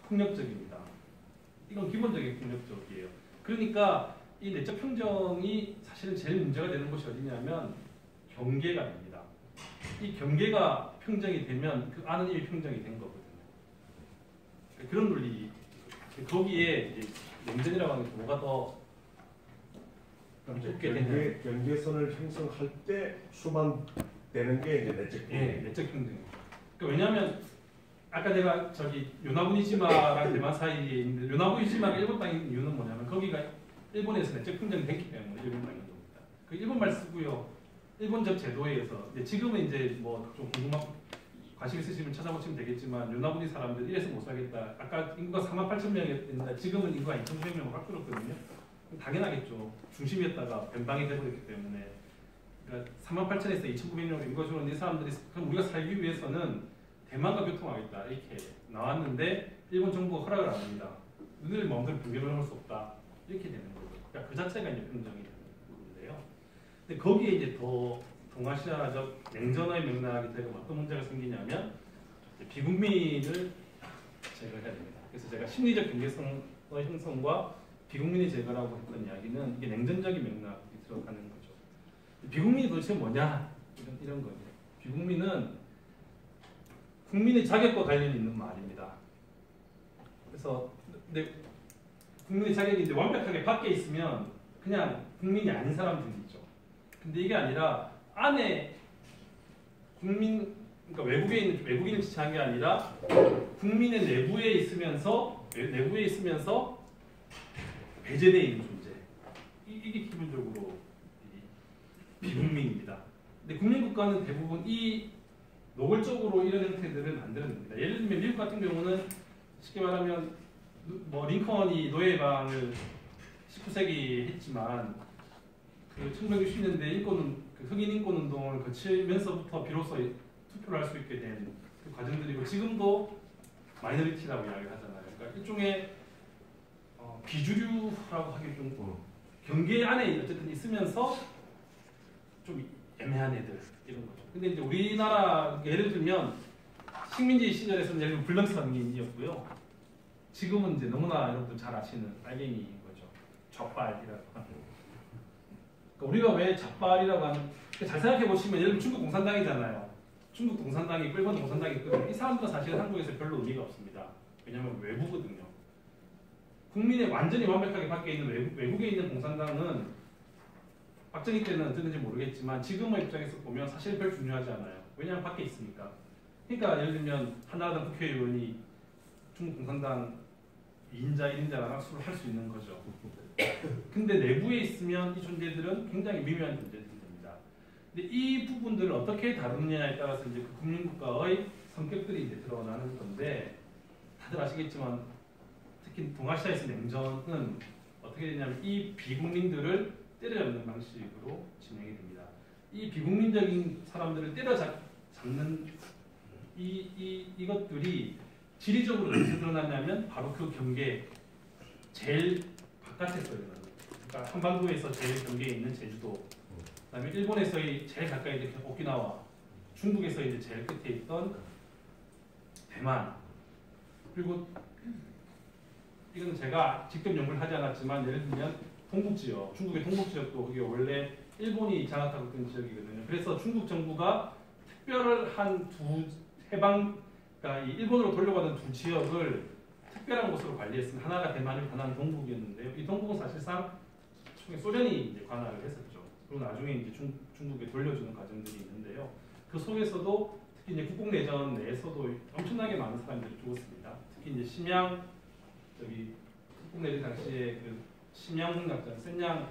폭력적입니다. 이건 기본적인 폭력적이에요. 그러니까 이 내적 평정이 사실은 제일 문제가 되는 곳이 어디냐면 경계가 됩니다. 이 경계가 평정이 되면 그 안은 이미 평정이 된 거거든요. 그런 논리. 거기에 이제 냉전이라고 하는 게 뭐가 더 높게 되는 경계선을 형성할 때 수반되는 게 이제 내적 평정. 네, 내적 평정. 그러니까 왜냐하면 아까 내가 저기 요나부니시마랑 대만 사이에 있는데 요나부니시마가 일본 땅인 이유는 뭐냐면 거기가 일본에서 내적 평정이 됐기 때문에 일본 땅인 겁니다. 그 일본말 쓰고요. 일본적 제도에 의해서 지금은 이제 뭐 좀 관심 있으시면 찾아보시면 되겠지만 요나부니 사람들 이래서 못 살겠다. 아까 인구가 48,000명이었는데 지금은 인구가 2,900명으로 확 줄었거든요. 당연하겠죠. 중심이었다가 변방이 되버렸기 때문에. 그러니까 48,000에서 2,900명으로 인구가 줄었는데 이 사람들이 그럼 우리가 살기 위해서는 대만과 교통하겠다 이렇게 나왔는데 일본 정부가 허락을 안 합니다. 너희들 마음대로 변경을 할 수 없다 이렇게 되는 거죠. 그러니까 그 자체가 이제 평정이 되는 건데요. 근데 거기에 이제 더 동아시아적 냉전의 맥락이 되고 어떤 문제가 생기냐면 비국민을 제거해야 됩니다. 그래서 제가 심리적 경계성의 형성과 비국민의 제거라고 했던 이야기는 이게 냉전적인 맥락이 들어가는 거죠. 비국민이 도대체 뭐냐 이런 거예요. 비국민은 국민의 자격과 관련이 있는 말입니다. 그래서 근데 국민의 자격이 이제 완벽하게 밖에 있으면 그냥 국민이 아닌 사람들이 있죠. 근데 이게 아니라 안에 국민 그러니까 외국인을 지칭한 게 아니라 국민의 내부에 있으면서 배제되어 있는 존재. 이게 기본적으로 비국민입니다. 근데 국민국가는 대부분 이 노골적으로 이런 형태들을 만들어냅니다. 예를 들면 미국 같은 경우는 쉽게 말하면 뭐 링컨이 노예방을 19세기 했지만 그 1960년대 인권은 그 흑인 인권 운동을 거치면서부터 비로소 투표를 할 수 있게 된 그 과정들이고 지금도 마이너리티라고 이야기를 하잖아요. 그러니까 일종의 비주류라고 하기 좀 경계 안에 어쨌든 있으면서 좀 애매한 애들 이런 거죠. 근데 이제 우리나라 예를 들면 식민지 시절에서는 예를 들면 불렁성인이었고요. 지금은 이제 너무나 여러분들 잘 아시는 빨갱이인 거죠. 좌빨이라고 하는. 그러니까 우리가 왜 좌빨이라고 하는? 잘 생각해 보시면 예를 들면 중국 공산당이잖아요. 중국 공산당이 일본 공산당이 있거든요. 이 사람들은 사실 한국에서 별로 의미가 없습니다. 왜냐하면 외부거든요. 국민의 완전히 완벽하게 밖에 있는 외국에 있는 공산당은 박정희 때는 어땠는지 모르겠지만 지금의 입장에서 보면 사실 별 중요하지 않아요. 왜냐하면 밖에 있으니까. 그러니까 예를 들면 한나라당 국회의원이 중국 공산당 2인자, 1인자랑 악수를 할 수 있는 거죠. 근데 내부에 있으면 이 존재들은 굉장히 미묘한 존재들이 됩니다. 근데 이 부분들을 어떻게 다루느냐에 따라서 이제 그 국민국가의 성격들이 이제 드러나는 건데 다들 아시겠지만 특히 동아시아에서 냉전은 어떻게 되냐면 이 비국민들을 때려잡는 방식으로 진행이 됩니다. 이 비국민적인 사람들을 때려잡는 이것들이 지리적으로 어디서 드러났냐면 바로 그 경계 제일 바깥에서 일어나는 거예요. 그러니까 한반도에서 제일 경계에 있는 제주도, 그다음에 일본에서의 제일 가까이 있는 오키나와, 중국에서 이제 제일 끝에 있던 대만, 그리고 이건 제가 직접 연구를 하지 않았지만 예를 들면 동북지역, 중국의 동북지역도 그게 원래 일본이 장악하고 있던 지역이거든요. 그래서 중국 정부가 특별한 두 해방, 그러니까 이 일본으로 돌려받은 두 지역을 특별한 곳으로 관리했습니다. 하나가 대만이고 하나는 동북이었는데요. 이 동북은 사실상 소련이 이제 관할을 했었죠. 그리고 나중에 이제 중국에 돌려주는 과정들이 있는데요. 그 속에서도 특히 이제 국공내전 내에서도 엄청나게 많은 사람들이 죽었습니다. 특히 이제 심양 국공내전 당시에 그 심양 공략전, 센양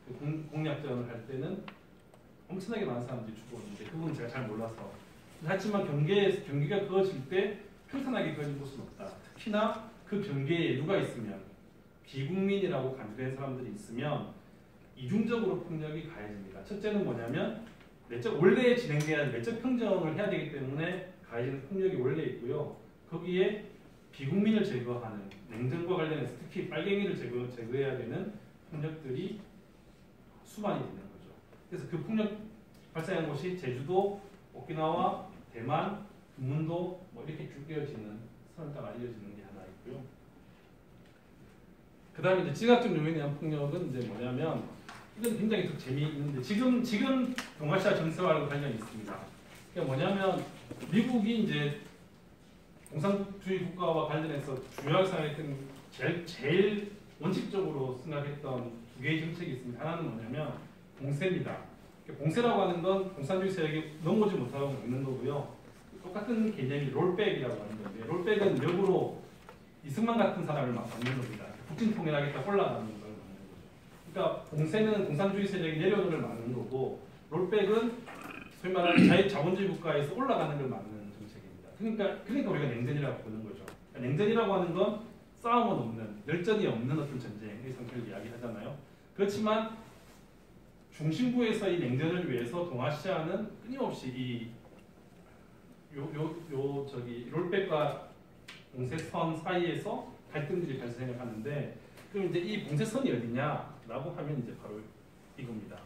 그 공략전을 할 때는 엄청나게 많은 사람들이 죽었는데 그분은 제가 잘 몰라서. 하지만 경계가 그어질 때 평탄하게 그어진 곳은 없다. 특히나 그 경계에 누가 있으면 비국민이라고 간주된 사람들이 있으면 이중적으로 폭력이 가해집니다. 첫째는 뭐냐면 원래 진행돼야 할 내적 평정을 해야 되기 때문에 가해지는 폭력이 원래 있고요. 거기에 비국민을 제거하는 냉전과 관련해서 특히 빨갱이를 제거해야 되는 폭력들이 수반이 되는 거죠. 그래서 그 폭력 발생한 곳이 제주도, 오키나와, 대만, 금문도 뭐 이렇게 쭉 이어지는 선을 따라 이어지는 게 하나 있고요. 그 다음에 이제 지각적 요인에 의한 폭력은 이제 뭐냐면 이건 굉장히 좀 재미있는데 지금 동아시아 정세와도 관련이 있습니다. 그러니까 뭐냐면 미국이 이제 공산주의 국가와 관련해서 중요하게 생각했던 제일 원칙적으로 생각했던 두 개의 정책이 있습니다. 하나는 뭐냐면 봉쇄입니다. 봉쇄라고 하는 건 공산주의 세력이 넘어오지 못하고 막는 거고요. 똑같은 개념이 롤백이라고 하는 건데 롤백은 역으로 이승만 같은 사람을 막 막는 겁니다. 북진 통일하겠다 올라가는 걸 막는 거죠. 그러니까 봉쇄는 공산주의 세력이 내려오는 걸 막는 거고 롤백은 소위 말하는 자본주의 국가에서 올라가는 걸 막는 정책입니다. 그러니까 우리가 냉전이라고 부르는 거죠. 그러니까 냉전이라고 하는 건 싸움은 없는, 열전이 없는 어떤 전쟁의 상태를 이야기하잖아요. 그렇지만 중심부에서 이 냉전을 위해서 동아시아는 끊임없이 롤백과 봉쇄선 사이에서 갈등들이 발생을 하는데, 그럼 이제 이 봉쇄선이 어디냐라고 하면 이제 바로 이겁니다.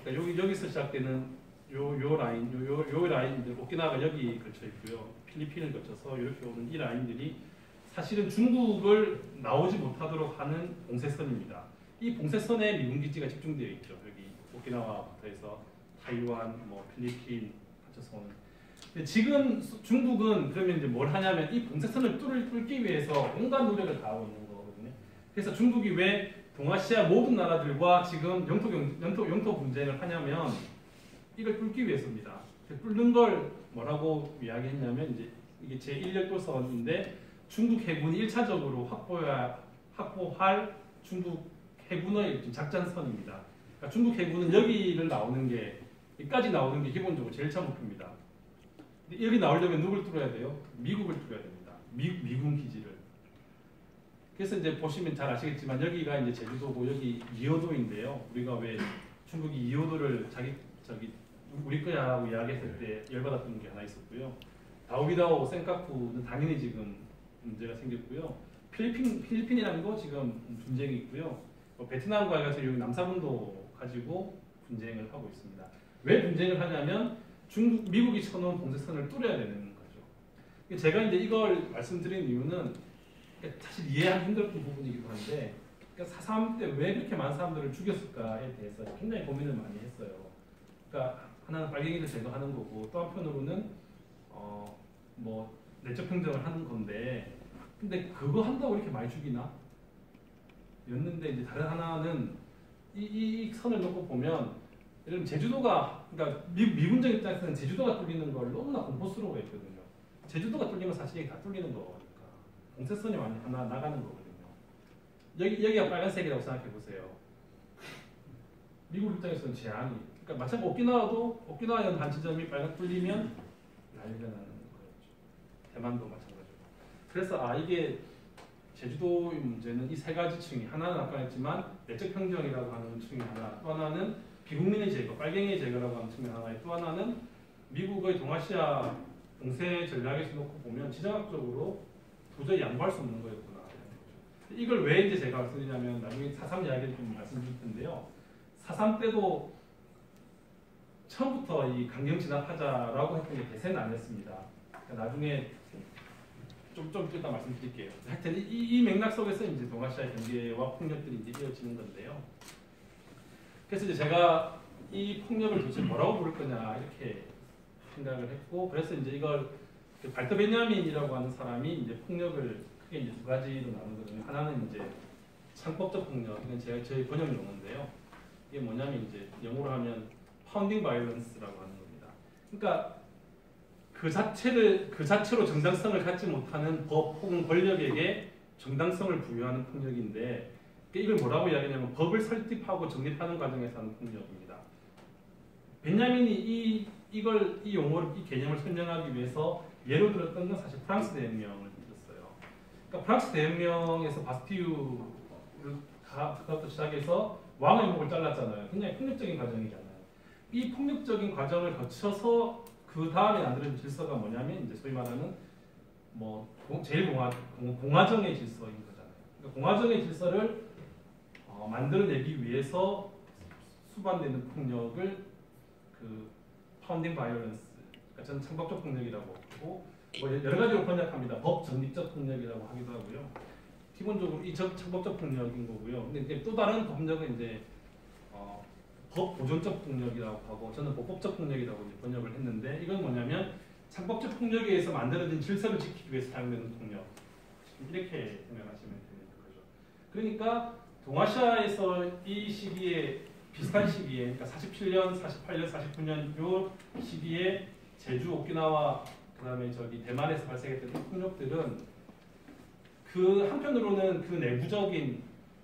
그러니까 여기서 시작되는 요 라인, 이제 오키나와가 여기 걸쳐 있고요. 필리핀을 거쳐서 이렇게 오는 이 라인들이 사실은 중국을 나오지 못하도록 하는 봉쇄선입니다. 이 봉쇄선에 미군 기지가 집중되어 있죠. 여기 오키나와부터 해서 타이완, 필리핀 거쳐서 오는. 근데 지금 중국은 그러면 이제 뭘 하냐면 이 봉쇄선을 뚫기 위해서 온갖 노력을 다하고 있는 거거든요. 그래서 중국이 왜 동아시아 모든 나라들과 지금 영토 분쟁을 하냐면 이걸 뚫기 위해서입니다. 뚫는 걸 뭐라고 이야기했냐면 이제 이게 제1열도선인데 중국 해군이 1차적으로 확보할 중국 해군의 작전선입니다. 그러니까 중국 해군은 여기를 나오는 게 여기까지 나오는 게 기본적으로 제1차 목표입니다. 근데 여기 나오려면 누굴 뚫어야 돼요? 미국을 뚫어야 됩니다. 미군 기지를. 그래서 이제 보시면 잘 아시겠지만 여기가 이제 제주도고 여기 이호도인데요. 우리가 왜 중국이 이호도를 우리 거야라고 이야기했을 때 열받았던 게 하나 있었고요. 다오비다오 센카쿠는 당연히 지금 문제가 생겼고요. 필리핀이라는 거 지금 분쟁이 있고요. 베트남과 같은 여기 남사분도 가지고 분쟁을 하고 있습니다. 왜 분쟁을 하냐면 미국이 쳐놓은 봉쇄선을 뚫어야 되는 거죠. 제가 이제 이걸 말씀드린 이유는 사실 이해하기 힘들었던 부분이기도 한데, 그러니까 4.3 때 왜 그렇게 많은 사람들을 죽였을까에 대해서 굉장히 고민을 많이 했어요. 그러니까 하나는 빨갱이를 제거하는 거고, 또 한편으로는 내적 평정을 하는 건데, 근데 그거 한다고 이렇게 많이 죽이나? 였는데 이제 다른 하나는 이 선을 놓고 보면, 예를 들면 제주도가, 그러니까 미군적 입장에서는 제주도가 뚫리는 걸 너무나 공포스러워했거든요. 제주도가 뚫리면 사실 다 뚫리는 거니까 봉쇄선이 하나 나가는 거거든요. 여기가 빨간색이라고 생각해 보세요. 미국 입장에서는 재앙이, 그러니까 마찬가지로 오키나와는 한 지점이 빨간 뚫리면 난리가 나는 거였죠. 대만도 마찬가지고. 그래서 이게 제주도의 문제는 이 세 가지 층이, 하나는 아까 했지만 내적 평정이라고 하는 층이 하나, 또 하나는 비국민의 제거, 빨갱이의 제거라고 하는 측면 하나에, 또 하나는 미국의 동아시아 봉쇄 전략에서 놓고 보면 지정학적으로 도저히 양보할 수 없는 거였구나. 이걸 왜 이제 제가 말씀드리냐면 나중에 4.3 이야기를 좀 말씀드릴 텐데요. 4.3 때도 처음부터 이 강경 진압하자라고 했던 게 대세는 아니었습니다. 그러니까 나중에 좀 이따 말씀드릴게요. 하여튼 이 맥락 속에서 이제 동아시아의 경계와 폭력들이 이제 이어지는 건데요. 그래서 이제 제가 이 폭력을 도대체 뭐라고 부를 거냐 이렇게 생각을 했고, 그래서 이제 이걸 발터 베냐민이라고 하는 사람이 이제 폭력을 크게 이제 두 가지로 나누거든요. 하나는 이제 창법적 폭력, 이건 저희 번역 용어인데요. 이게 뭐냐면 이제 영어로 하면 파운딩 바이올런스라고 하는 겁니다. 그러니까 그 자체로 정당성을 갖지 못하는 법 혹은 권력에게 정당성을 부여하는 폭력인데, 이걸 뭐라고 이야기하냐면 법을 설립하고 정립하는 과정에서 하는 폭력입니다. 베냐민이 이 용어를, 이 개념을 설명하기 위해서 예로 들었던 건 사실 프랑스 대혁명을 들었어요. 그러니까 프랑스 대혁명에서 바스티유부터 시작해서 왕의 목을 잘랐잖아요. 굉장히 폭력적인 과정이잖아요. 이 폭력적인 과정을 거쳐서 그 다음에 만들어진 질서가 뭐냐면 이제 소위 말하는 공화정의 질서인 거잖아요. 그러니까 공화정의 질서를 만들어내기 위해서 수반되는 폭력을 그 파운딩 바이올런스, 그러니까 저는 창법적 폭력이라고 하고, 뭐 여러 가지로 번역합니다. 법 정립적 폭력이라고 하기도 하고요. 기본적으로 이 청법적 폭력인 거고요. 근데 이제 또 다른 법력은 이제 법 보존적 폭력이라고 하고 저는 법법적 폭력이라고 이제 번역을 했는데 이건 뭐냐면 창법적 폭력에 의해서 만들어진 질서를 지키기 위해서 사용되는 폭력 이렇게 생각하시면 되는 거죠. 그러니까 동아시아에서 이 시기에 비슷한 시기에 그러니까 47년, 48년, 49년 요 시기에 제주, 오키나와 그다음에 저기 대만에서 발생했던 이 폭력들은 그 한편으로는 그 내부적인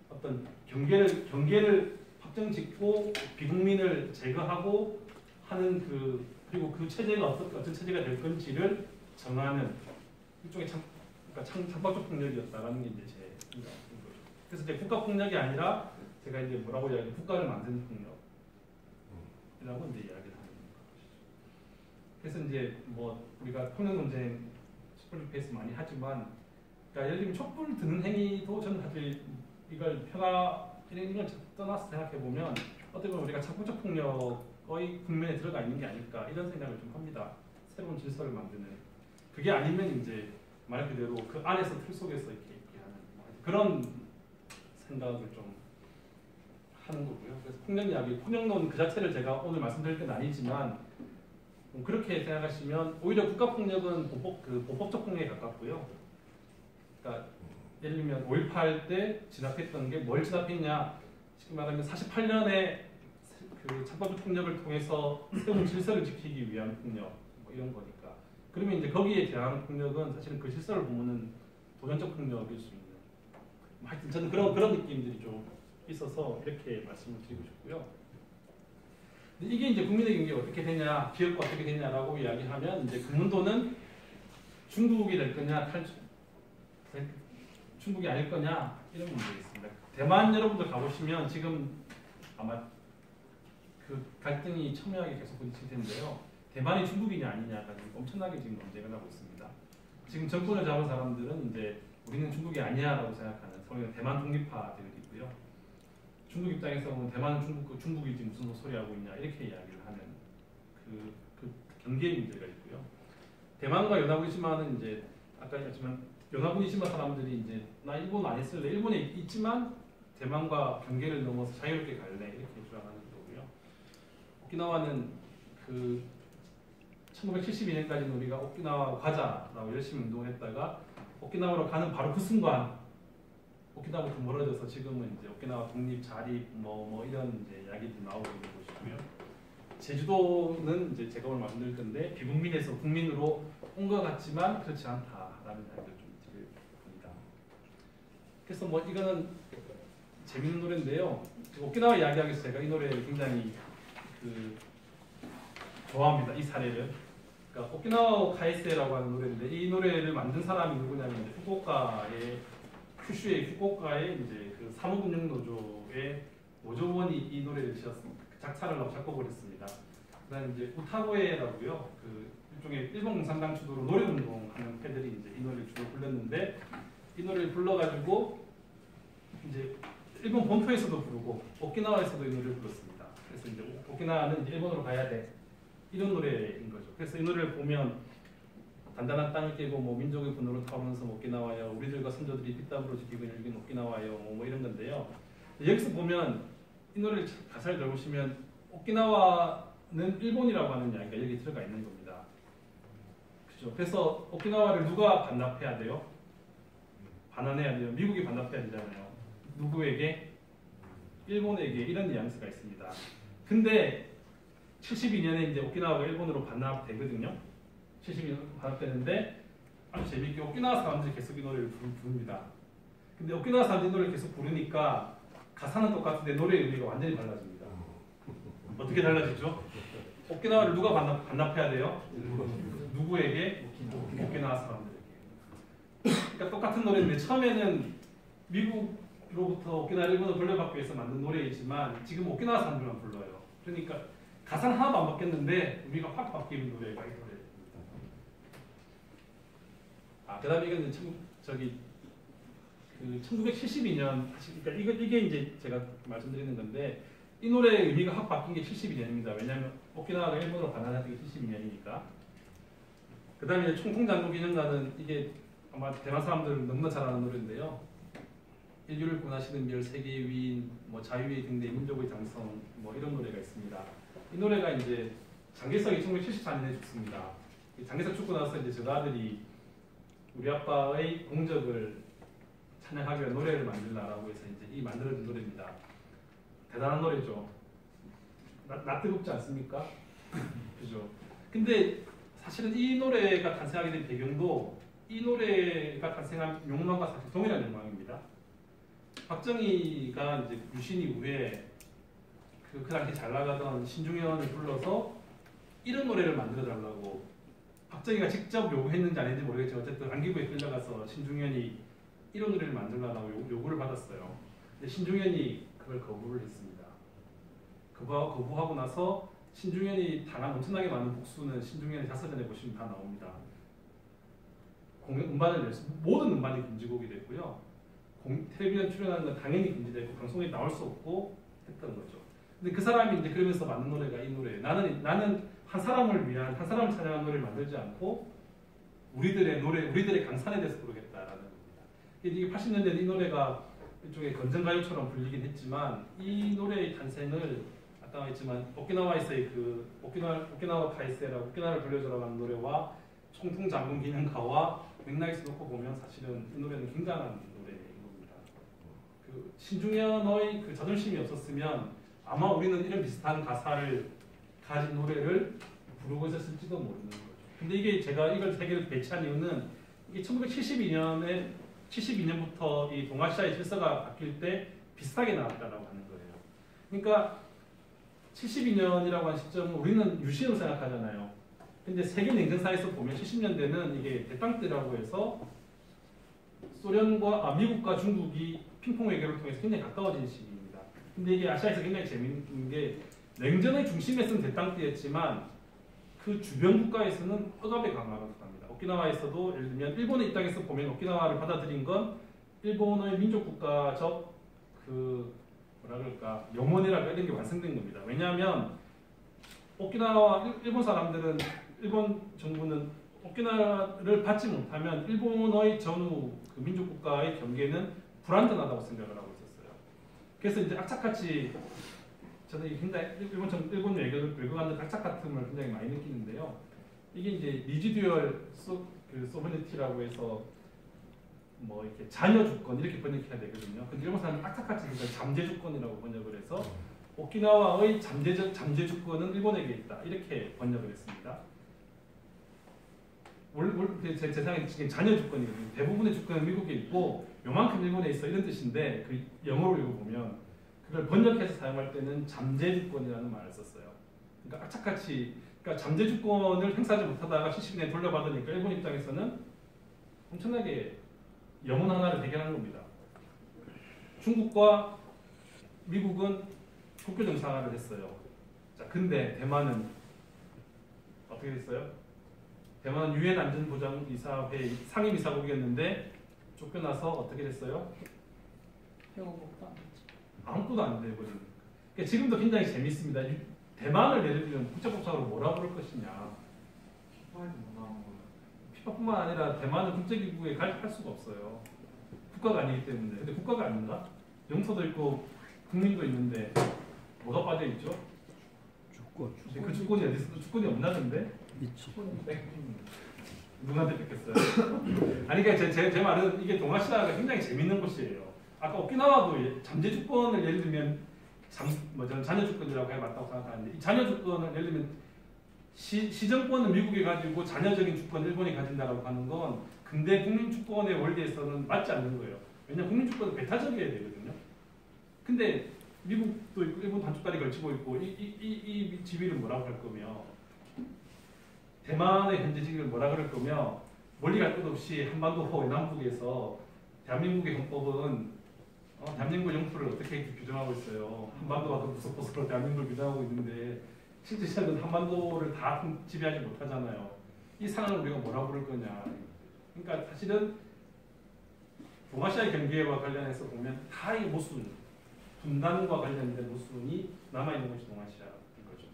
어떤 경계를 확정짓고 비국민을 제거하고 하는 그리고 그 체제가 어떤 체제가 될 건지를 정하는 일종의 창법적 폭력이었다라는 게 이제 제 생각인 거죠. 그래서 이제 국가 폭력이 아니라 제가 이제 뭐라고 이야기하냐 국가를 만드는 폭력이라고 이제 이야기를 하는 것이죠. 그래서 이제 뭐 우리가 폭력 논쟁 촛불 페이스 많이 하지만 그러니까 예를 들면 촛불 드는 행위도 저는 사실 이걸 이런 걸 떠나서 생각해 보면 어떻게 보면 우리가 창법적 폭력의 국면에 들어가 있는 게 아닐까 이런 생각을 좀 합니다. 새로운 질서를 만드는 그게 아니면 이제 말 그대로 그 안에서 틀 속에서 이렇게 하는 그런 생각을 좀 하는 거고요. 그래서 폭력 이야기, 폭력론 그 자체를 제가 오늘 말씀드릴 건 아니지만 그렇게 생각하시면 오히려 국가 폭력은 보법적 폭력에 가깝고요. 그러니까 예를 들면 5.18 때 진압했던 게 뭘 진압했냐? 지금 말하면 48년에 그 창법적 폭력을 통해서 새로운 질서를 지키기 위한 폭력 뭐 이런 거니까. 그러면 이제 거기에 대한 폭력은 사실은 그 질서를 보면은 도전적 폭력일 수 있는. 하여튼 저는 그런 느낌들이 좀 있어서 이렇게 말씀을 드리고 싶고요. 근데 이게 이제 국민의 경계가 어떻게 되냐, 기업과 어떻게 되냐라고 이야기하면 이제 금문도는 중국이 될 거냐, 중국이 아닐 거냐 이런 문제가 있습니다. 대만 여러분들 가보시면 지금 아마 그 갈등이 첨예하게 계속 부딪힐 텐데요. 대만이 중국이냐 아니냐가 엄청나게 지금 논쟁을 하고 있습니다. 지금 정권을 잡은 사람들은 이제 우리는 중국이 아니야라고 생각하는 소위가 대만 독립파들이고요. 중국 입장에서는 대만은 중국이지 무슨 소리 하고 있냐 이렇게 이야기를 하는 그 경계 문제가 있고요. 대만과 연합군이지만은 이제 아까 했지만 연합군이지만 사람들이 이제 나 일본 안 했을래 일본에 있지만 대만과 경계를 넘어서 자유롭게 갈래 이렇게 주장하는 거고요. 오키나와는 그 1972년까지는 우리가 오키나와 가자라고 열심히 운동했다가 오키나와로 가는 바로 그 순간 오키나와부터 멀어져서 지금은 이제 오키나와 독립 자립 뭐 이런 이제 이야기도 나오고 있는 곳이고요. 제주도는 이제 제가 오늘 말씀드릴 건데 비국민에서 국민으로 온 것 같지만 그렇지 않다라는 이야기를 좀 드릴 겁니다. 그래서 뭐 이거는 재밌는 노래인데요. 오키나와 이야기하기 위해서 제가 이 노래를 굉장히 좋아합니다. 이 사례를. 그러니까 오키나와 카이세라고 하는 노래인데 이 노래를 만든 사람이 누구냐면 이제 큐슈의 후쿠오카의 이제 그 사무금융노조의 노조원이 이 노래를 지었습니다. 작사를 하고 작곡을 했습니다. 그다음 이제 우타고에라고요. 그 일종의 일본 공산당 주도로 노래운동하는 패들이 이제 이 노래를 주로 불렀는데 이 노래를 불러가지고 이제 일본 본토에서도 부르고 오키나와에서도 이 노래를 불렀습니다. 그래서 이제 오키나와는 이제 일본으로 가야 돼 이런 노래인 거죠. 그래서 이 노래를 보면 단단한 땅을 깨고 뭐 민족의 분노를 타오면서 오키나와요. 우리들과 선조들이 빗땀으로 지키고 일긴 오키나와요. 뭐 이런 건데요. 여기서 보면 이 노래 가사를 들어보시면 오키나와는 일본이라고 하는 이야기가 여기 들어가 있는 겁니다. 그죠? 그래서 오키나와를 누가 반납해야 돼요? 반환해야 돼요. 미국이 반납해야 되잖아요. 누구에게? 일본에게 이런 뉘앙스가 있습니다. 근데 72년에 이제 오키나와가 일본으로 반납되거든요. 72년 반납되는데 아주 재밌게 오키나와 사람들이 계속 이 노래를 부릅니다. 근데 오키나와 사람들이 이 노래를 계속 부르니까 가사는 똑같은데 노래의 의미가 완전히 달라집니다. 어떻게 달라지죠? 오키나와를 누가 반납해야 돼요? 누구에게? 오키나와 사람들에게. 그러니까 똑같은 노래인데 처음에는 미국으로부터 오키나와 일본을 돌려받기 위해서 만든 노래이지만 지금 오키나와 사람들만 불러요. 그러니까 가사는 하나도 안 바뀌었는데 의미가 확 바뀌는 노래가 이 노래입니다. 그다음에 이건 저기 1972년 그러니까 이게 이제 제가 말씀드리는 건데 이 노래의 의미가 확 바뀐 게 72년입니다. 왜냐하면 오키나와가 일본으로 반환했던 게 72년이니까. 그다음에 총통장군 기념가는 이게 아마 대만 사람들은 너무나 잘 아는 노래인데요. 인류를 구원하시는 별, 세계의 위인, 뭐 자유의 등대, 민족의 장성, 뭐 이런 노래가 있습니다. 이 노래가 이제 장개석이 1974년에 죽습니다. 장개석 죽고 나서 이제 저 아들이 우리 아빠의 공적을 찬양하기 위한 노래를 만들라라고 해서 이제 이 만들어진 노래입니다. 대단한 노래죠. 나 뜨겁지 않습니까? 그죠? 근데 사실은 이 노래가 탄생하게 된 배경도 이 노래가 탄생한 욕망과 사실 동일한 욕망입니다. 박정희가 이제 유신 이후에 그 당시 잘 나가던 신중현을 불러서 이런 노래를 만들어 달라고 박정희가 직접 요구했는지 안 했는지 모르겠지만 어쨌든 안기부에 끌려가서 신중현이 이런 노래를 만들라고 요구를 받았어요. 근데 신중현이 그걸 거부를 했습니다. 거부하고 나서 신중현이 당한 엄청나게 많은 복수는 신중현의 자서전에 보시면 다 나옵니다. 음반을 낼 수, 모든 음반이 금지곡이 됐고요. 텔레비전 출연하는 건 당연히 금지되고 방송에 나올 수 없고 했던 거죠. 근데 그 사람이 이제 그러면서 만든 노래가 이 노래. 나는 한 사람을 위한 한 사람을 찬양한 노래를 만들지 않고 우리들의 노래, 우리들의 강산에 대해서 부르겠다라는 겁니다. 이게 80년대 이 노래가 일종의 건전가요처럼 불리긴 했지만 이 노래의 탄생을 아까 했지만 오키나와에서의 그 오키나와 카이세라고 오키나와를 불려주라고 하는 노래와 총통장군 기념가와 맥락에서 놓고 보면 사실은 이 노래는 굉장한 노래인 겁니다. 그 신중현의 그 자존심이 없었으면 아마 우리는 이런 비슷한 가사를 가진 노래를 부르고 있었을지도 모르는 거죠. 근데 이게 제가 이걸 세 개를 배치한 이유는 이게 1972년부터 이 동아시아의 질서가 바뀔 때 비슷하게 나왔다라고 하는 거예요. 그러니까 72년이라고 하는 시점은 우리는 유신으로 생각하잖아요. 근데 세계 냉전사에서 보면 70년대는 이게 대땅때라고 해서 미국과 중국이 핑퐁 외교를 통해서 굉장히 가까워진 시기입니다. 근데 이게 아시아에서 굉장히 재미있는 게 냉전의 중심에서는 대땅때였지만 그 주변 국가에서는 억압의 강화가 합니다. 오키나와에서도 예를 들면 일본의 입장에서 보면 오키나와를 받아들인 건 일본의 민족 국가적 그 뭐라 그럴까 영원이라고 이런 게 완성된 겁니다. 왜냐하면 오키나와 일본 사람들은 일본 정부는 오키나와를 받지 못하면 일본의 전후 그 민족 국가의 경계는 불안전하다고 생각을 하고 있었어요. 그래서 이제 악착같이 저는 굉장히 일본 외교관들 악착 같음을 굉장히 많이 느끼는데요. 이게 이제 리지듀얼 소버니티라고 해서 뭐 이렇게 자녀 주권 이렇게 번역해야 되거든요. 근데 일본 사람은 악착같이 잠재 주권이라고 번역을 해서 오키나와의 잠재 주권은 일본에게 있다 이렇게 번역을 했습니다. 제 생각에 지금 자녀 주권이거든요. 대부분의 주권은 미국에 있고 요만큼 일본에 있어 이런 뜻인데 그 영어로 읽어보면 그걸 번역해서 사용할 때는 잠재 주권이라는 말을 썼어요. 그러니까 악착같이 그러니까 잠재 주권을 행사하지 못하다가 70년에 돌려받으니까 일본 입장에서는 엄청나게 영혼 하나를 대결하는 겁니다. 중국과 미국은 국교 정상화를 했어요. 자, 근데 대만은 어떻게 됐어요? 대만은 유엔 안전보장이사회 상임이사국이었는데 쫓겨나서 어떻게 됐어요? 아무것도 안 돼버리는. 그러니까 지금도 굉장히 재밌습니다. 대만을 예를 들면 국제법상으로 뭐라 부를 것이냐. 피파뿐만 아니라 대만은 국제기구에 갈 수가 없어요. 국가가 아니기 때문에. 근데 국가가 아닌가? 영토도 있고 국민도 있는데 뭐가 빠져 있죠? 주권. 그 주권이 어디 있어? 주권이 없나 근데? 있지. 누구한테 뺏겼어요? 아니 그러니까 제 말은 이게 동아시아가 굉장히 재밌는 곳이에요. 아까 오키나와도 잠재 주권을 예를 들면 저는 자녀 주권이라고 해봤다고 생각하는데 이 자녀 주권을 예를 들면 시정권은 미국이 가지고 자녀적인 주권을 일본이 가진다고 하는 건 근대 국민 주권의 원리에서는 맞지 않는 거예요. 왜냐하면 국민 주권은 배타적이어야 되거든요. 근데 미국도 있고 일본 반쪽다리 걸치고 있고 이 지위를 뭐라고 할 거며 대만의 현재 지위를 뭐라 그럴 거며 멀리 갈 것 없이 한반도 남북에서 대한민국의 헌법은 대한민국 영토를 어떻게 규정하고 있어요. 한반도가 더 무섭고서 대한민국을 규정하고 있는데 실제 시작은 한반도를 다 지배하지 못하잖아요. 이 상황을 우리가 뭐라 부를 거냐. 그러니까 사실은 동아시아의 경계와 관련해서 보면 다 이 모순, 분단과 관련된 모순이 남아있는 것이 동아시아인 거죠.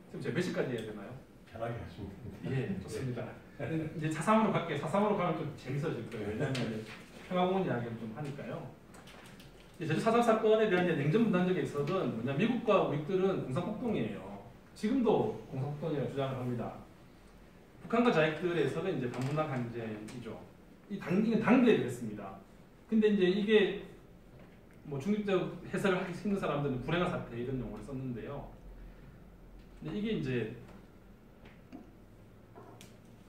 지금 제가 몇 시까지 해야 되나요? 편하게 하시면 됩니다. 예, 좋습니다. 이제 사삼으로 갈게요. 사삼으로 가면 좀 재밌어질 거예요. 왜냐하면 평화공원 이야기를 좀 하니까요. 제주 4.3 사건에 대한 이제 냉전 분단적인 에서는 뭐냐, 미국과 우리들은 공산폭동이에요. 지금도 공산폭동이라고 주장을 합니다. 북한과 자익들에서는 이제 반문화 강제이죠. 이게 당대에 그랬습니다. 근데 이제 이게 뭐 중립적 해석을 하기 힘든 사람들은 불행한 사태 이런 용어를 썼는데요. 근데 이게 이제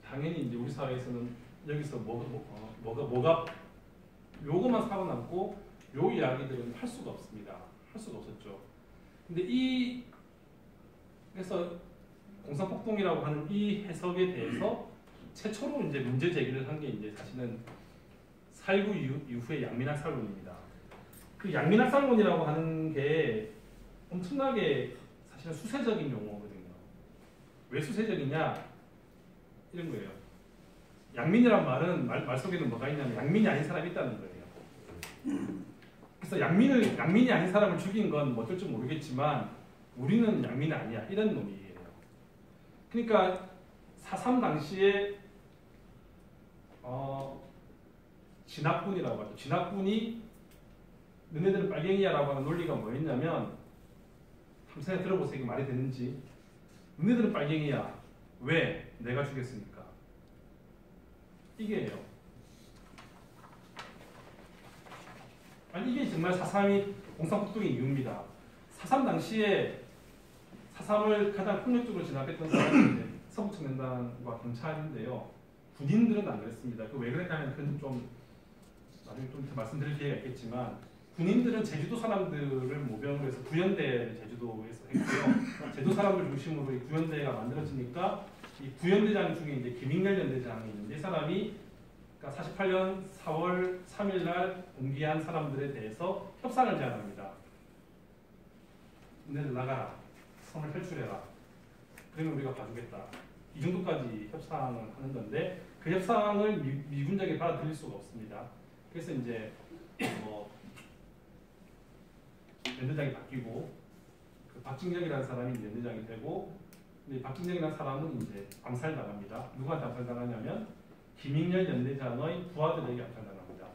당연히 이제 우리 사회에서는 여기서 뭐가 요거만 살아남고 요 이야기들은 할 수가 없습니다. 할 수가 없었죠. 근데 그래서 공산폭동이라고 하는 이 해석에 대해서 최초로 이제 문제 제기를 한 게 이제 사실은 4.19 이후의 양민학살론입니다. 그 양민학살론이라고 하는 게 엄청나게 사실은 수세적인 용어거든요. 왜 수세적이냐? 이런 거예요. 양민이란 말 속에는 뭐가 있냐면 양민이 아닌 사람이 있다는 거예요. 그래서 양민이 아닌 사람을 죽인 건 뭐 어쩔 줄 모르겠지만 우리는 양민이 아니야. 이런 놈이에요. 그러니까 4.3 당시에 진압군이라고 하죠. 진압군이 너네들은 빨갱이야라고 하는 논리가 뭐였냐면 한번 생각 들어보세요. 이게 말이 되는지. 너네들은 빨갱이야. 왜? 내가 죽였으니까. 이게예요. 아니 이게 정말 4.3이 공산폭동의 이유입니다. 4.3 당시에 4.3을 가장 폭력적으로 진압했던 사람이 서북청년단과 경찰인데요. 군인들은 안 그랬습니다. 그 왜 그랬냐면 그건 좀 나중에 좀 더 말씀드릴 기회가 있겠지만 군인들은 제주도 사람들을 모병으로 해서 구연대를 제주도에서 했고요. 제주도 사람들 중심으로 이 구연대가 만들어지니까 이 구연대장 중에 이제 김익렬 연대장이 있는데 이 사람이 그러니까 48년 4월 3일 날 공기한 사람들에 대해서 협상을 제안합니다. 너네들 나가라. 선을 탈출해라. 그러면 우리가 봐주겠다. 이 정도까지 협상을 하는 건데 그 협상을 미군장에 받아들일 수가 없습니다. 그래서 이제 뭐 연대장이 바뀌고 그 박진경이라는 사람이 연대장이 되고 근데 박진경이라는 사람은 이제 암살당합니다. 누구한테 암살당하냐면 김익렬 연대장의 부하들에게 암살당합니다.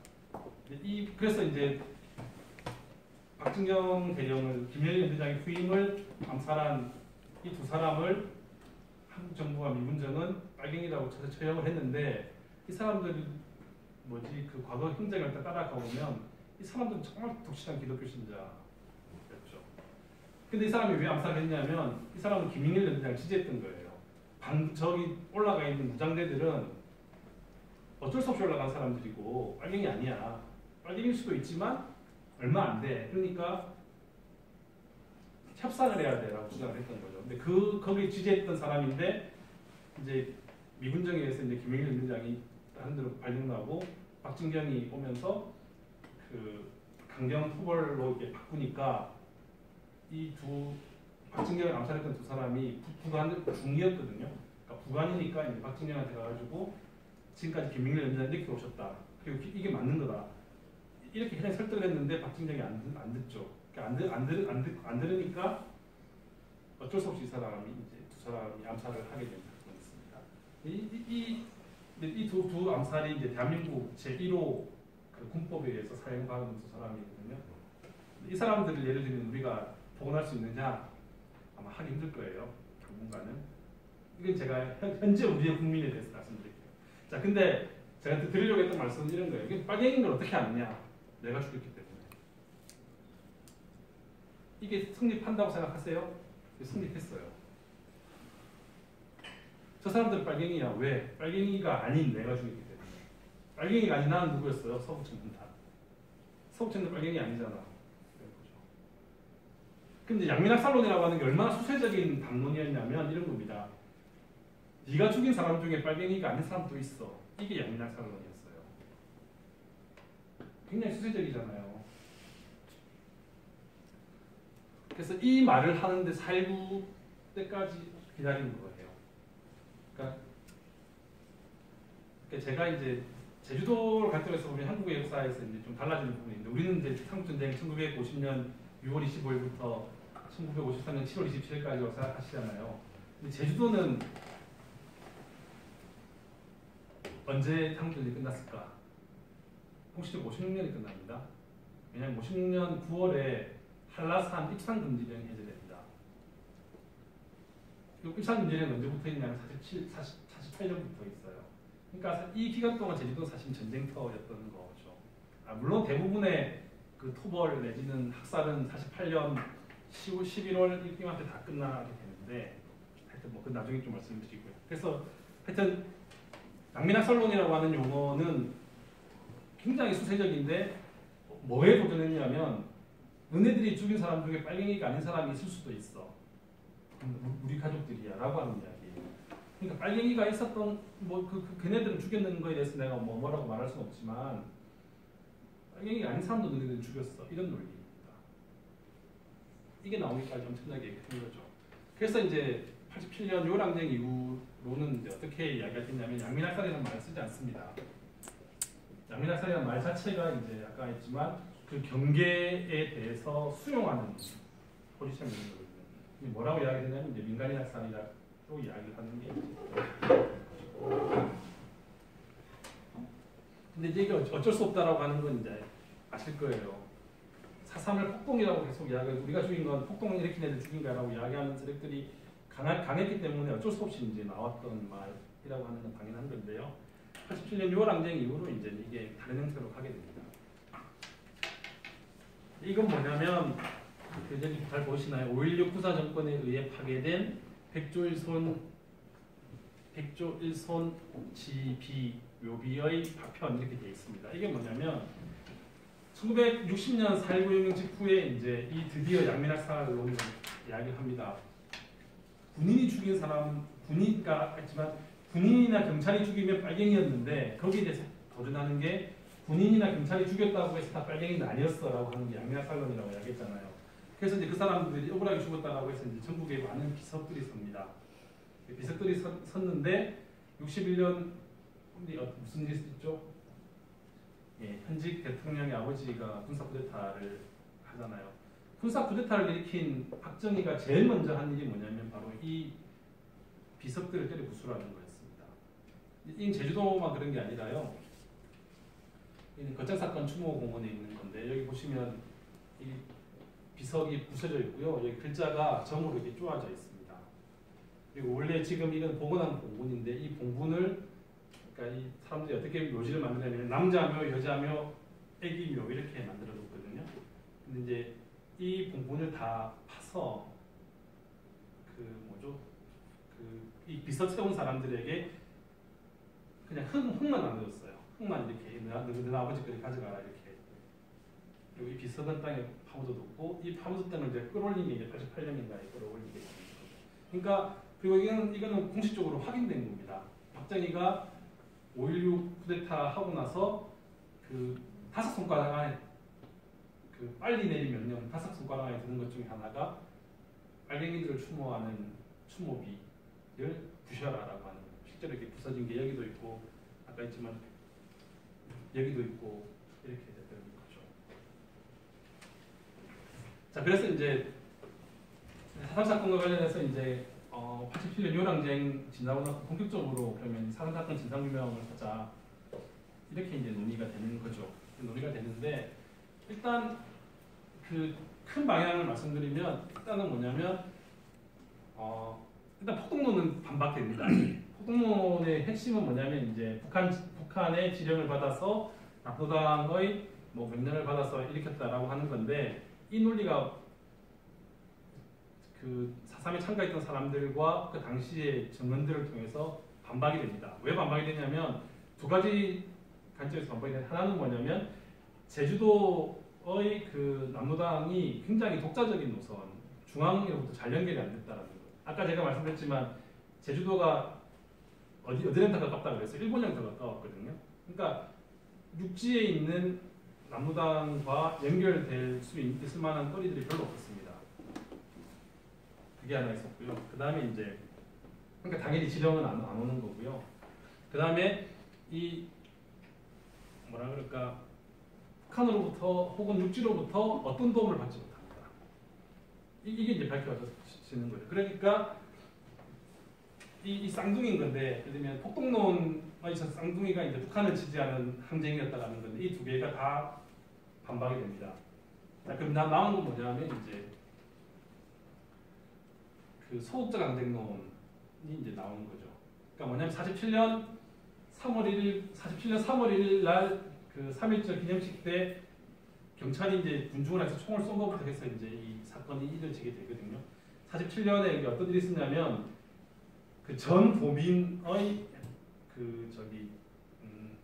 그래서 이제 박진경 대령을 김익렬 연대장의 후임을 암살한 이 두 사람을 한국 정부와 미군정은 빨갱이라고 쳐서 처형을 했는데 이 사람들이 그 과거 행적을 따라가 보면 이 사람들은 정말 독실한 기독교 신자였죠. 근데 이 사람이 왜 암살했냐면 이 사람은 김익렬 연대장을 지지했던 거예요. 저기 올라가 있는 무장대들은 어쩔 수 없이 올라간 사람들이고 빨갱이 아니야. 빨갱이일 수도 있지만 얼마 안 돼. 그러니까 협상을 해야 돼라고 주장을 했던 거죠. 근데 거기 지지했던 사람인데 이제 미군정에 의해서 이제 김익렬 연대장이 다른 데로 발령나고 박진경이 오면서 그 강경 후벌로 이렇게 바꾸니까 이 박진경을 암살했던 두 사람이 부관 중이었거든요. 그러니까 부관이니까 이제 박진경한테 가가지고 지금까지 김익렬 연대장 이렇게 오셨다. 그리고 이게 맞는 거다. 이렇게 그냥 설득을 했는데 박진경이 안 듣죠. 그러니까 안 들으니까 어쩔 수 없이 이 사람이 이제 두 사람이 암살을 하게 된 사건이었습니다. 이 두 암살이 이제 대한민국 제1호 그 군법에 의해서 사형받은 두 사람이거든요. 이 사람들을 예를 들면 우리가 복원할 수 있느냐 아마 하기 힘들 거예요. 당분간은. 이건 제가 현재 우리의 국민에 대해서 말씀드릴게요. 자, 근데 제가 드리려고 했던 말씀은 이런 거예요. 이게 빨갱이인 걸 어떻게 아느냐? 내가 죽였기 때문에. 이게 성립한다고 생각하세요? 성립했어요. 저 사람들은 빨갱이야. 왜? 빨갱이가 아닌 내가 죽였기 때문에. 빨갱이가 아닌 나는 누구였어요? 서북청년단. 서북청년단 빨갱이 아니잖아. 근데 양민학살론이라고 하는 게 얼마나 수세적인 담론이었냐면 이런 겁니다. 네가 죽인 사람 중에 빨갱이가 아닌 사람도 있어. 이게 양민학살론이었어요. 굉장히 수세적이잖아요. 그래서 이 말을 하는데 4.19 때까지 기다리는 거예요. 그러니까 제가 이제 제주도를 관점에서 보면 한국의 역사에서 이제 좀 달라지는 부분이 있는데 우리는 이제 한국전쟁 1950년 6월 25일부터 1953년 7월 27일까지 역사하시잖아요. 근데 제주도는 언제 한국전쟁이 끝났을까? 공식적으로 56년이 끝납니다. 왜냐하면 56년 9월에 한라산 입산금지령이 해제됩니다. 이 입산금지령은 언제부터 있냐면 48년부터 있어요. 그러니까 이 기간 동안 제주도 사실 전쟁터였던 거죠. 물론 대부분의 그 토벌 내지는 학살은 48년 10월, 11월 이맘때 다 끝나게 되는데 하여튼 뭐 그 나중에 좀 말씀드리고요. 그래서 하여튼 양민학살론이라고 하는 용어는 굉장히 수세적인데 뭐에 도전했냐면 너네들이 죽인 사람 중에 빨갱이가 아닌 사람이 있을 수도 있어. 우리 가족들이야 라고 하는 이야기예요. 그러니까 빨갱이가 있었던 걔네들을 죽였는 거에 대해서 내가 뭐라고 말할 수는 없지만 빨갱이가 아닌 사람도 너네들이 죽였어. 이런 논리입니다. 이게 나오기까지 엄청나게 큰 거죠. 그래서 이제 87년 요랑쟁 이후로는 이제 어떻게 이야기가 됐냐면 양민학살이라는 말을 쓰지 않습니다. 양민학살이라는 말 자체가 이제 아까 했지만 그 경계에 대해서 수용하는 포지션이 있는 거거든요. 뭐라고 이야기되냐면 이제 민간인 학살이라고 이야기를 하는 게 거죠. 근데 이게 어쩔 수 없다라고 하는 건 이제 아실 거예요. 4.3을 폭동이라고 계속 이야기하고 우리가 죽인 건 폭동을 일으킨 애들 죽인 거라고 이야기하는 세력들이 강했기 때문에 어쩔 수 없이 이제 나왔던 말이라고 하는 건 당연한 건데요. 87년 6월 항쟁 이후로 이제 이게 다른 형태로 가게 됩니다. 이건 뭐냐면 여기 잘 보시나요? 5.16 부사 정권에 의해 파괴된 백조일손 지비 묘비의 파편 이렇게 되어 있습니다. 이게 뭐냐면 1960년 4.19 혁명 직후에 이제 이 드디어 양민학살론을 이야기합니다. 군인이 죽인 사람, 군인가 했지만 군인이나 경찰이 죽이면 빨갱이였는데 거기에 대해서 도전하는 게 군인이나 경찰이 죽였다고 해서 다 빨갱이는 아니었어라고 하는 게 양민학살론이라고 이야기했잖아요. 그래서 이제 그 사람들이 억울하게 죽었다라고 해서 이제 전국에 많은 비석들이 섭니다. 비석들이 섰는데 61년 무슨 일이 있죠? 예, 현직 대통령의 아버지가 군사 쿠데타를 하잖아요. 군사 쿠데타를 일으킨 박정희가 제일 먼저 한 일이 뭐냐면 바로 이 비석들을 때려 부수라는 거였습니다. 이 제주도만 그런 게 아니라요. 거창사건 추모공원에 있는 건데 여기 보시면 이 비석이 부서져 있고요. 여기 글자가 점으로 이렇게 쪼아져 있습니다. 그리고 원래 지금 이건 복원한 봉분인데 이 봉분을 그러니까 이 사람들이 어떻게 묘지를 만드냐면 남자묘, 여자묘, 애기묘 이렇게 만들어뒀거든요. 근데 이제 이 봉분을 다 파서 이 비석 세운 사람들에게 그냥 흙만 남겨줬어요. 흙만 이렇게 너 아버지 거리 가져가라 이렇게. 그리고 이 비석은 땅에 파묻어뒀고 이 파묻은 땅을 이제 끌어올린 게 이제 88년인가에 끌어올리게 됩니다. 그러니까 그리고 이거는 공식적으로 확인된 겁니다. 박정희가 5.16 쿠데타 하고 나서 그 5손가락 안에 그 빨리 내린 명령 5손가락 안에 드는 것 중에 하나가 빨갱이들을 추모하는 추모비를 부셔라라고 하는 거예요. 실제로 이렇게 부서진 게 여기도 있고 아까 했지만 여기도 있고 이렇게 됐던 거죠. 자, 그래서 이제 4.3 사건과 관련해서 이제 87년 요랑쟁 지나고 나서 본격적으로 그러면 4.3 사건 진상규명을 하자 이렇게 이제 논의가 되는 거죠. 논의가 되는데 일단 그 큰 방향을 말씀드리면 일단은 뭐냐면 일단 폭동론은 반박됩니다. 폭동론의 핵심은 뭐냐면 이제 북한의 지령을 받아서 남도당의 뭐 명령을 받아서 일으켰다라고 하는 건데 이 논리가 그 4.3에 참가했던 사람들과 그 당시의 증언들을 통해서 반박이 됩니다. 왜 반박이 되냐면 두 가지 관점에서 반박이 되는데 하나는 뭐냐면 제주도의 그 남로당이 굉장히 독자적인 노선, 중앙으로부터 잘 연결이 안 됐다는 거. 아까 제가 말씀드렸지만 제주도가 어디랑 더 가깝다 그랬어요? 일본이랑 더 가까웠거든요. 그러니까 육지에 있는 남로당과 연결될 수 있을 만한 거리들이 별로 없었습니다. 그게 하나 있었고요. 그 다음에 이제 그러니까 당연히 지령은 안 오는 거고요. 그 다음에 이 뭐라 그럴까 북한으로부터 혹은 육지로부터 어떤 도움을 받지 못합니다. 이게 이제 밝혀지는 거예요. 그러니까 이 쌍둥이인 건데, 예를 들면 폭동론에 있어서 쌍둥이가 이제 북한을 지지하는 항쟁이었다라는 건데, 이 두 개가 다 반박이 됩니다. 자, 그럼 나온 건 뭐냐면 이제 그 소극적 항쟁론이 이제 나오는 거죠. 그러니까 뭐냐면 47년 3월 1일 날 그 3.1절 기념식 때 경찰이 이제 군중을 해서 총을 쏜 것부터 해서 이제 이 사건이 이뤄지게 되거든요. 47년에 어떤 일이 있었냐면 그 전 도민의 그 저기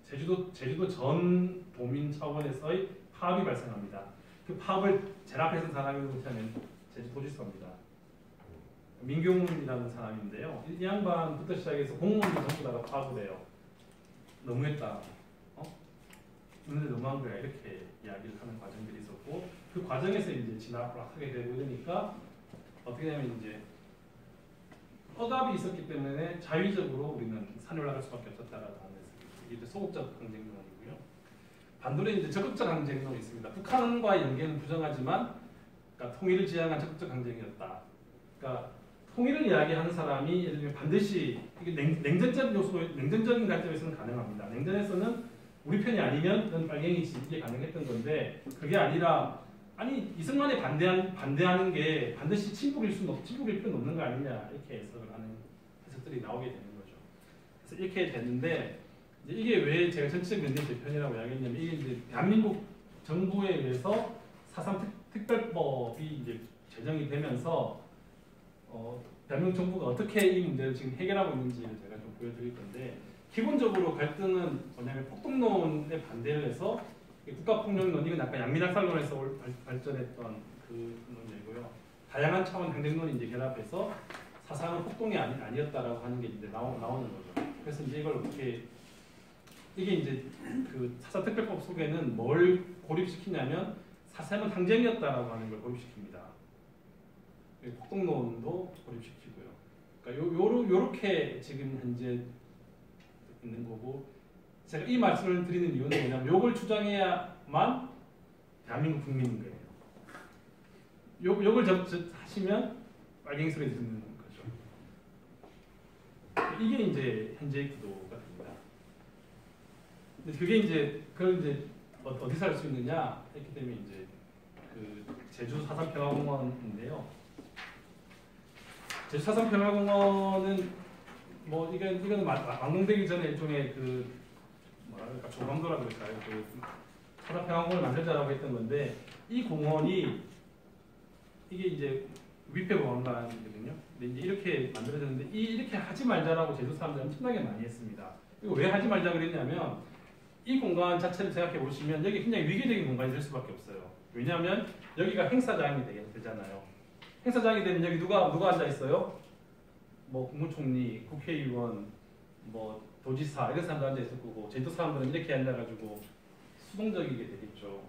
제주도 전 도민 차원에서의 파업이 발생합니다. 그 파업을 제일 앞에 선 사람이 누구냐면 제주도지사입니다. 민경훈이라는 사람인데요. 이 양반부터 시작해서 공무원들 전부 다가 파업을 해요. 너무했다. 근데 너무한 거야. 이렇게 이야기를 하는 과정들이 있었고, 그 과정에서 이제 진압을 하게 되고 이러니까 어떻게 되냐면 이제 억압이 있었기 때문에 자위적으로 우리는 산에 올라갈 수밖에 없었다라고 하는 이게 소극적 항쟁론이고요. 반대로 이제 적극적 항쟁론이 있습니다. 북한과 연계는 부정하지만, 그러니까 통일을 지향한 적극적 항쟁이었다. 그러니까 통일을 이야기하는 사람이 예를 들면 반드시 이게 냉전적 요소, 냉전적인 관점에서는 가능합니다. 냉전에서는 우리 편이 아니면 넌 빨갱이지 이게 가능했던 건데, 그게 아니라 아니 이승만에 반대하는 게 반드시 친북일 필요는 없는 거 아니냐, 이렇게 해석을 하는 해석들이 나오게 되는 거죠. 그래서 이렇게 됐는데, 이제 이게 왜 제가 전체적 면제 재편이라고 이야기했냐면, 이게 이제 대한민국 정부에 의해서 4.3 특별법이 이제 제정이 되면서 대한민국 정부가 어떻게 이 문제를 지금 해결하고 있는지를 제가 좀 보여드릴 건데, 기본적으로 갈등은 뭐냐면 폭동론에 반대를 해서 국가폭력론, 이건 약간 양민학살론에서 발전했던 그 문제고요. 다양한 차원 항쟁론이 이제 결합해서 사상은 폭동이 아니었다라고 하는 게 이제 나오는 거죠. 그래서 이제 이걸 어떻게, 이게 이제 그 사사특별법 속에는 뭘 고립시키냐면 사상은 항쟁이었다라고 하는 걸 고립시킵니다. 폭동론도 고립시키고요. 그러니까 요렇게 지금 현재 있는 거고, 제가 이 말씀을 드리는 이유는 뭐냐면 요걸 주장해야만 대한민국 국민인 거예요. 요걸 하시면 빨갱이 소리 듣는 거죠. 이게 이제 현재의 구도가 됩니다. 근데 그게 이제 그걸 이제 어디서 할 수 있느냐 했기 때문에 이제 그 제주 사삼평화공원인데요. 제주 사삼평화공원은 뭐 이건 완공되기 전에 일종의 그 뭐랄까 조감도라고 그럴까요? 그 사사평화공원을 만들자라고 했던 건데, 이 공원이 이게 이제 위패보안관이거든요. 근데 이제 이렇게 만들어졌는데, 이렇게 하지 말자라고 제주 사람들은 엄청나게 많이 했습니다. 이거 왜 하지 말자 그랬냐면, 이 공간 자체를 생각해 보시면 여기 굉장히 위계적인 공간이 될 수밖에 없어요. 왜냐하면 여기가 행사장이 되잖아요. 행사장이 되면 여기 누가 앉아 있어요? 뭐 국무총리, 국회의원, 뭐 도지사 이런 사람들 앉아 있을 거고, 제주도 사람들은 이렇게 앉아가지고 수동적이게 되겠죠.